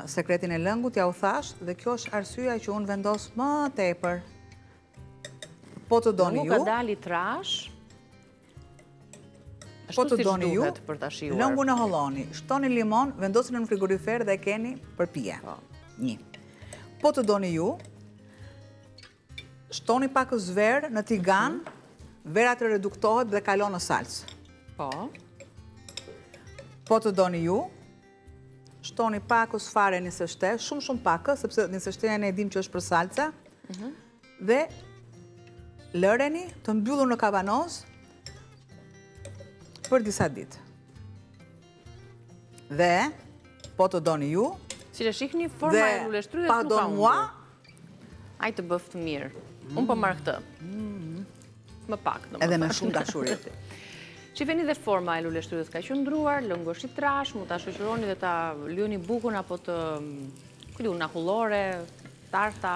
sekretin e lëngut, ja u thash, dhe kjo është arsyeja që unë vendos më tepër. Po të doni ju. Lëngu ka dali trash. Po të doni ju, për ta shijuar. lëngun e holloni, shtoni limon, vendosini në frigorifer dhe e keni për pije. 1. Po të doni ju, shtoni pak zverë në tigan, vera të reduktohet dhe kalon në salcë. Po të doni ju, shtoni pak fare nisështe, shumë pak, sepse nisështeja ne e dim që është për salca, dhe lëreni të mbyllur në kavanoz për disa ditë. Dhe, po të doni ju, Si që shihni forma e luleshtrydhes pa nuk ka don mua, Ai të bëftë mirë. Unë po marr këtë. Më pak, domethënë. edhe me shumë dashuri. Shifeni dhe forma e luleshtrydhes ka qëndruar, lëngu është i trash, mund ta shoqëroni dhe ta lyoni bukën apo të kryuna hullore, tarta,